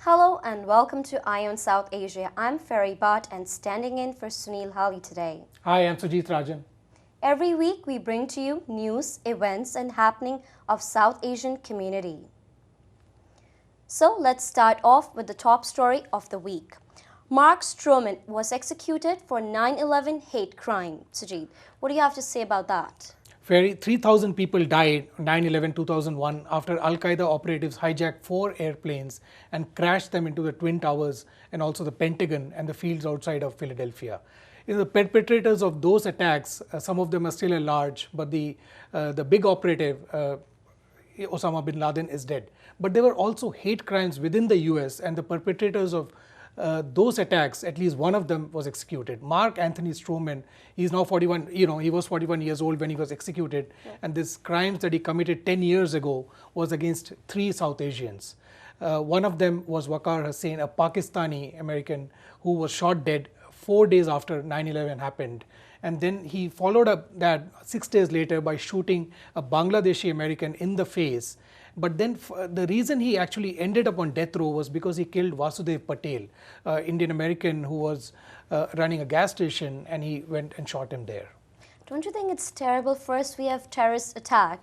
Hello and welcome to Ion South Asia. I'm Fairy Bath and standing in for Sunil today. Hi, I'm Sujeet Rajan. Every week we bring to you news, events and happening of South Asian community. So let's start off with the top story of the week. Mark Stroman was executed for 9/11 hate crime. Sujeet, what do you have to say about that? 3,000 people died 9/11/2001 after Al-Qaeda operatives hijacked 4 airplanes and crashed them into the Twin Towers and also the Pentagon and the fields outside of Philadelphia. The perpetrators of those attacks, some of them are still at large, but the big operative, Osama bin Laden, is dead. But there were also hate crimes within the US, and the perpetrators of those attacks, at least one of them was executed. Mark Anthony Stroman, he's now 41, he was 41 years old when he was executed. Yeah. And these crimes that he committed 10 years ago was against 3 South Asians. One of them was Waqar Hussain, a Pakistani American who was shot dead 4 days after 9/11 happened. And then he followed up that 6 days later by shooting a Bangladeshi American in the face. But then the reason he actually ended up on death row was because he killed Vasudev Patel, Indian American who was running a gas station, and he went and shot him there. Don't you think it's terrible? First we have terrorist attack,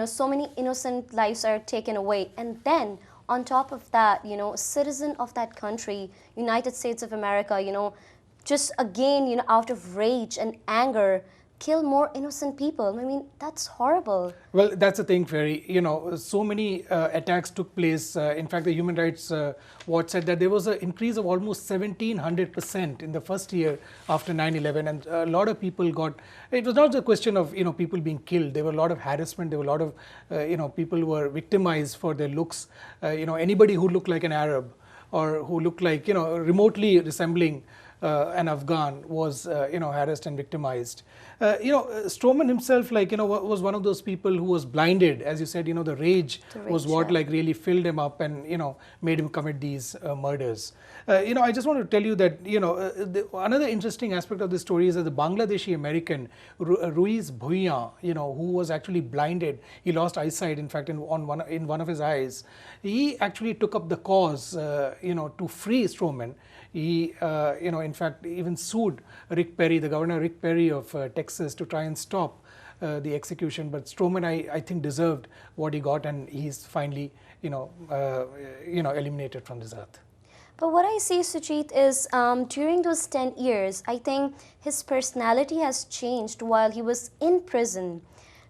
so many innocent lives are taken away, and then on top of that, a citizen of that country, United States of America, just again, out of rage and anger, kill more innocent people. I mean, that's horrible. Well, that's the thing, Fairy. So many attacks took place. In fact, the Human Rights Watch said that there was an increase of almost 1,700% in the first year after 9/11, and a lot of people got. It was not the question of people being killed. There were a lot of harassment. There were a lot of people who were victimized for their looks. Anybody who looked like an Arab or who looked like remotely resembling an Afghan was harassed and victimized. Stroman himself was one of those people who was blinded. As you said, the rage was what really filled him up and made him commit these murders. I just want to tell you that another interesting aspect of this story is that the Bangladeshi American Ruiz Bhuiyan, who was actually blinded, he lost eyesight in fact in one of his eyes. He actually took up the cause to free Stroman. He, in fact, even sued Rick Perry, the governor Rick Perry of Texas, to try and stop the execution. But Stroman, I think, deserved what he got, and he's finally, eliminated from this earth. But what I see, Sujeet, is during those 10 years, I think his personality has changed while he was in prison.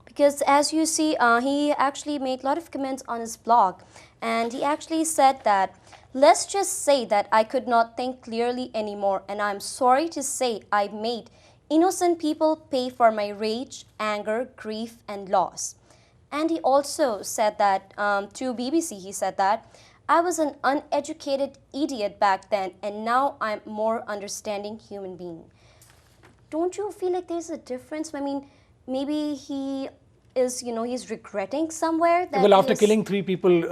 Because as you see, he actually made a lot of comments on his blog, and he actually said that, let's just say that I could not think clearly anymore, and I'm sorry to say I made innocent people pay for my rage, anger, grief, and loss. And he also said that to BBC, he said that, I was an uneducated idiot back then, and now I'm more understanding human being. Don't you feel like there's a difference? I mean, maybe he is, he's regretting somewhere that. Well, after killing 3 people,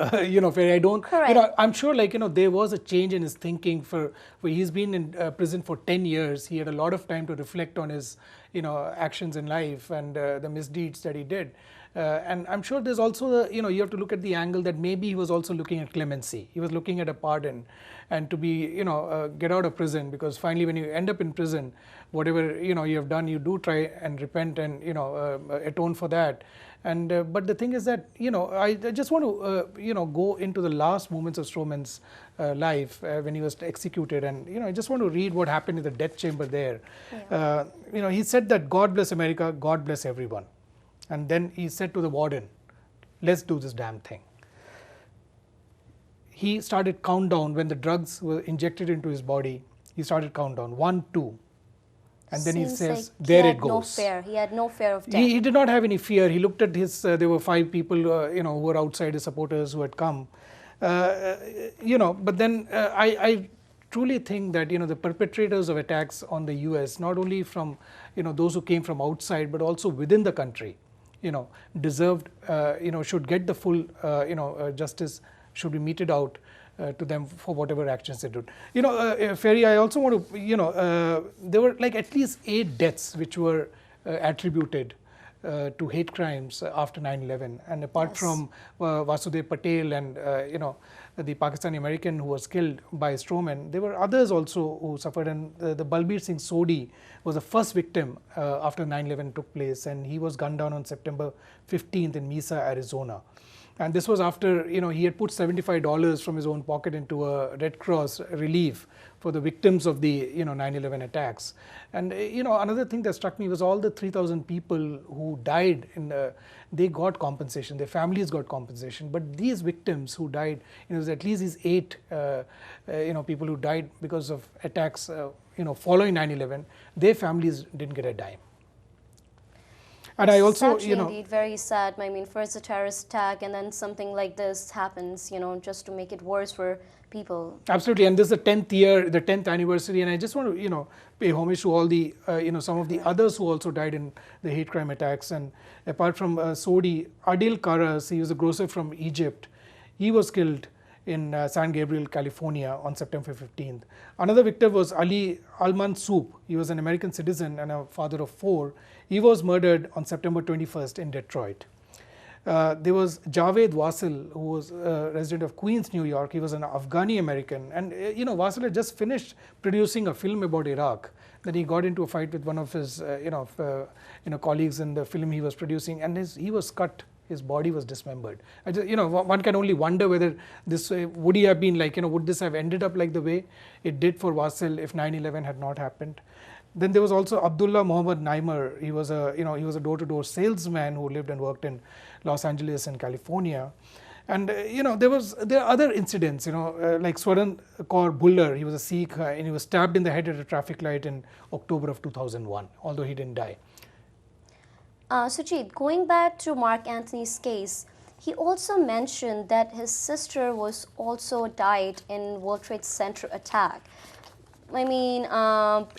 Ferry, I don't. Correct. I'm sure, there was a change in his thinking. For he's been in prison for 10 years. He had a lot of time to reflect on his, actions in life and the misdeeds that he did. And I'm sure there's also, you have to look at the angle that maybe he was also looking at clemency. He was looking at a pardon and to be, get out of prison, because finally when you end up in prison, whatever, you have done, you do try and repent and, atone for that. And but the thing is that, I just want to, go into the last moments of Stroman's life when he was executed. And, I just want to read what happened in the death chamber there. Yeah. He said that God bless America, God bless everyone. And then he said to the warden, let's do this damn thing. He started countdown when the drugs were injected into his body. He started countdown, 1, 2. And then he says, like there it goes. He had no fear of death. He did not have any fear. He looked at his, there were 5 people, who were outside, his supporters who had come. But then I truly think that, the perpetrators of attacks on the US, not only from, those who came from outside, but also within the country, deserved, should get the full, justice should be meted out to them for whatever actions they did. Ferry, I also want to, there were like at least 8 deaths which were attributed to hate crimes after 9/11. And apart Yes. from Vasudev Patel and the Pakistani American who was killed by strawmen, there were others also who suffered. And the Balbir Singh Sodhi was the first victim after 9/11 took place, and he was gunned down on September 15th in Mesa, Arizona. And this was after he had put $75 from his own pocket into a Red Cross relief for the victims of the 9/11 attacks. And another thing that struck me was all the 3,000 people who died they got compensation, their families got compensation, but these victims who died, there's at least these 8 people who died because of attacks following 9/11, their families didn't get a dime. And I also, It's actually indeed very sad. I mean, first a terrorist attack and then something like this happens, just to make it worse for people. Absolutely, and this is the 10th year, the 10th anniversary, and I just want to, pay homage to all the, some of the others who also died in the hate crime attacks. And apart from Sodi, Adil Karas, he was a grocer from Egypt. He was killed in San Gabriel, California on September 15th. Another victim was Ali Al-Mansoub. He was an American citizen and a father of 4. He was murdered on September 21st in Detroit. There was Javed Wasil, who was a resident of Queens, New York. He was an Afghani American. And Wasil had just finished producing a film about Iraq. Then he got into a fight with one of his colleagues in the film he was producing, and he was cut. His body was dismembered. One can only wonder whether this would he have been like, would this have ended up like the way it did for Wasil if 9/11 had not happened. Then there was also Abdullah Muhammad Naimer. He was a door-to-door salesman who lived and worked in Los Angeles and California. And there are other incidents, like Swaran Kaur Buller. He was a Sikh and he was stabbed in the head at a traffic light in October of 2001, although he didn't die. Sujeet, going back to Mark Anthony's case, he also mentioned that his sister was also died in World Trade Center attack. I mean,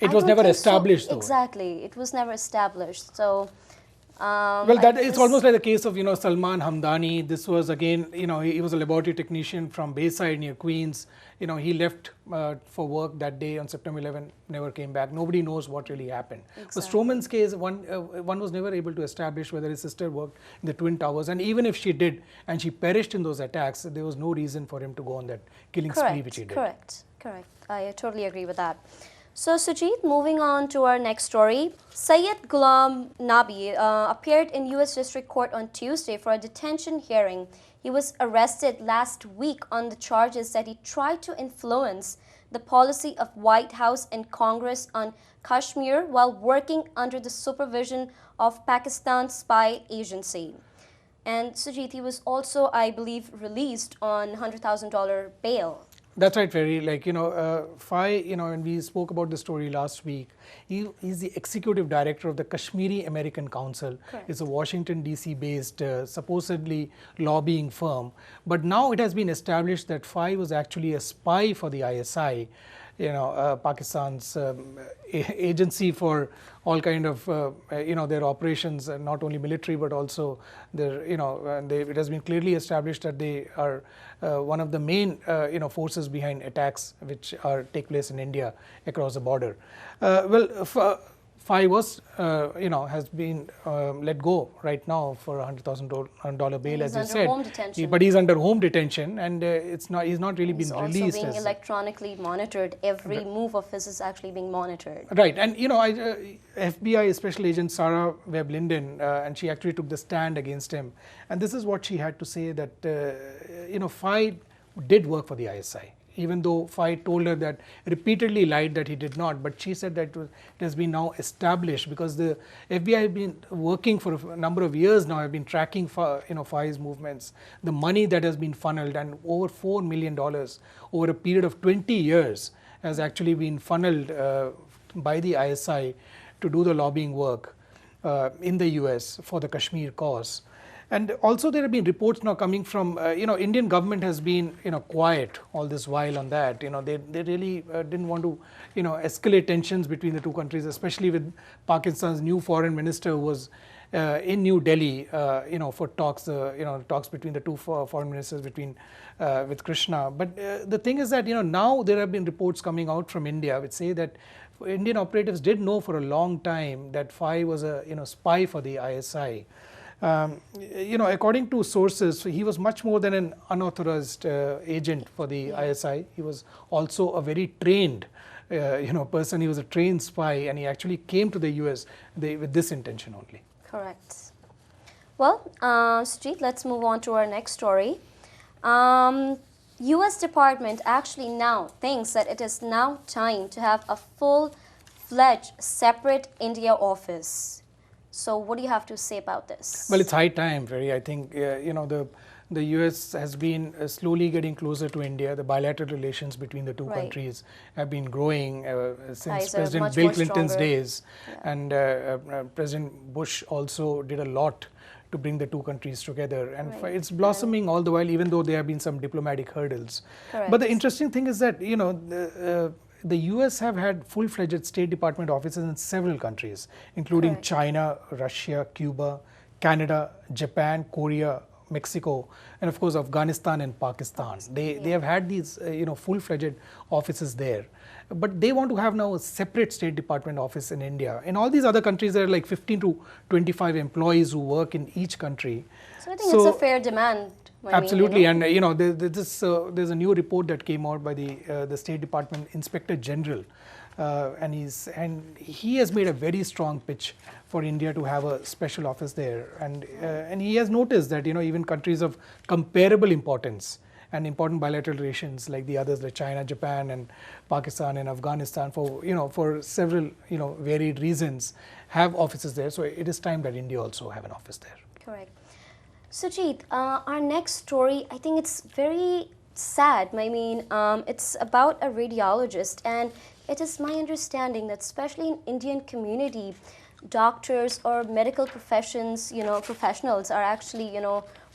it was never established, though. Exactly, it was never established. So, well, it's almost like the case of Salman Hamdani. This was again, he was a laboratory technician from Bayside near Queens. He left for work that day on September 11, never came back. Nobody knows what really happened. Exactly. For Stroman's case, one was never able to establish whether his sister worked in the Twin Towers, and even if she did, and she perished in those attacks, there was no reason for him to go on that killing spree which he did. Correct. I totally agree with that. So, Sujeet, moving on to our next story. Syed Ghulam Nabi appeared in U.S. District Court on Tuesday for a detention hearing. He was arrested last week on the charges that he tried to influence the policy of White House and Congress on Kashmir while working under the supervision of Pakistan's spy agency. And Sujeet, he was also, I believe, released on $100,000 bail. That's right, Ferry. Like, Fai, and we spoke about the story last week. He's the executive director of the Kashmiri American Council. Correct. It's a Washington, D.C. based, supposedly lobbying firm. But now it has been established that Fai was actually a spy for the ISI, Pakistan's agency for all kind of, their operations, not only military, but also their, it has been clearly established that they are one of the main, forces behind attacks which take place in India across the border. Fai was, has been let go right now for $100,000 bail, as you said. Home detention. But he's under home detention, and he's not really been released. He's also being electronically monitored. Every move of his is actually being monitored. Right, and FBI Special Agent Sarah Webb Linden, and she actually took the stand against him, and this is what she had to say, that Fai did work for the ISI. Even though Fai told her that, repeatedly lied that he did not, but she said that it has been now established because the FBI have been working for a number of years now, have been tracking Fai's movements, the money that has been funneled, and over $4 million over a period of 20 years has actually been funneled by the ISI to do the lobbying work in the US for the Kashmir cause. And also there have been reports now coming from, Indian government has been, quiet all this while on that. They really didn't want to, escalate tensions between the two countries, especially with Pakistan's new foreign minister who was in New Delhi, for talks, talks between the two foreign ministers with Krishna. But the thing is that, now there have been reports coming out from India which say that Indian operatives did know for a long time that Fai was a, spy for the ISI. According to sources, he was much more than an unauthorized agent for the ISI. He was also a very trained person. He was a trained spy, and he actually came to the US with this intention only. Correct. Well, Sujeet, let's move on to our next story. US Department actually now thinks that it is now time to have a full-fledged separate India office. So what do you have to say about this? Well, it's high time, Fairy. I think, the US has been slowly getting closer to India. The bilateral relations between the two countries have been growing since President Bill Clinton's days. Yeah. And President Bush also did a lot to bring the two countries together. And it's blossoming all the while, even though there have been some diplomatic hurdles. Correct. But the interesting thing is that, the US have had full-fledged State Department offices in several countries, including China, Russia, Cuba, Canada, Japan, Korea, Mexico, and of course Afghanistan and Pakistan. They have had these full-fledged offices there. But they want to have now a separate State Department office in India. In all these other countries, there are like 15 to 25 employees who work in each country. So I think it's a fair demand. Absolutely, and there's a new report that came out by the State Department Inspector General, and he has made a very strong pitch for India to have a special office there, and he has noticed that even countries of comparable importance and important bilateral relations like the others, like China, Japan, and Pakistan and Afghanistan, for several varied reasons, have offices there. So it is time that India also have an office there. Correct. Sujeet, our next story, I think it's very sad. I mean, it's about a radiologist, and it is my understanding that especially in Indian community, doctors or medical professions, professionals are actually,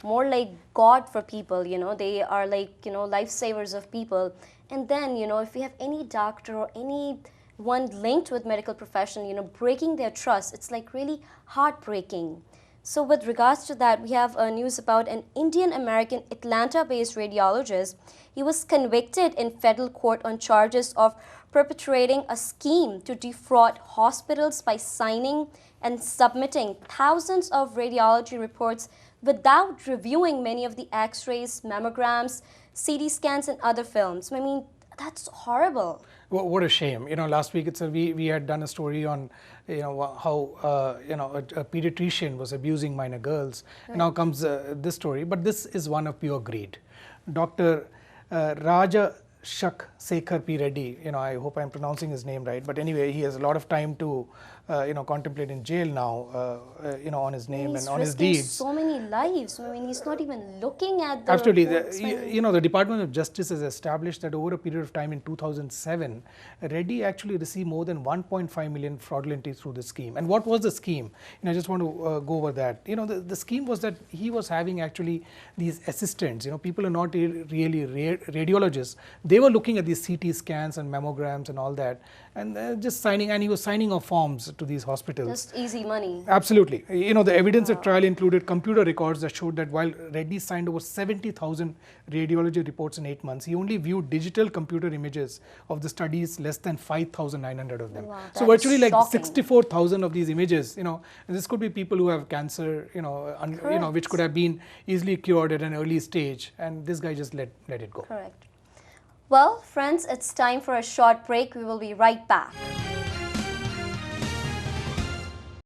more like God for people, they are like, lifesavers of people. And then, if we have any doctor or anyone linked with medical profession, breaking their trust, it's like really heartbreaking. So with regards to that, we have news about an Indian-American Atlanta-based radiologist. He was convicted in federal court on charges of perpetrating a scheme to defraud hospitals by signing and submitting thousands of radiology reports without reviewing many of the x-rays, mammograms, CT scans, and other films. I mean, that's horrible. What a shame. Last week we had done a story on how a pediatrician was abusing minor girls. Now comes this story, but this is one of pure greed. Dr. Raja Sekhar P. Reddy, I hope I'm pronouncing his name right, but anyway, he has a lot of time to contemplate in jail now, on his name and on his deeds. So many lives. I mean, he's not even looking at the Absolutely. The Department of Justice has established that over a period of time in 2007, Reddy actually received more than 1.5 million fraudulently through the scheme. And what was the scheme? I just want to go over that. The scheme was that he was having actually these assistants, people are not really radiologists. They were looking at these CT scans and mammograms and all that, and just signing, and he was signing off forms to these hospitals. Just easy money. Absolutely. The evidence at trial included computer records that showed that while Reddy signed over 70,000 radiology reports in 8 months, he only viewed digital computer images of the studies, less than 5,900 of them. Wow, so virtually like shocking. 64,000 of these images, this could be people who have cancer, which could have been easily cured at an early stage, and this guy just let it go. Correct. Well, friends, it's time for a short break. We will be right back.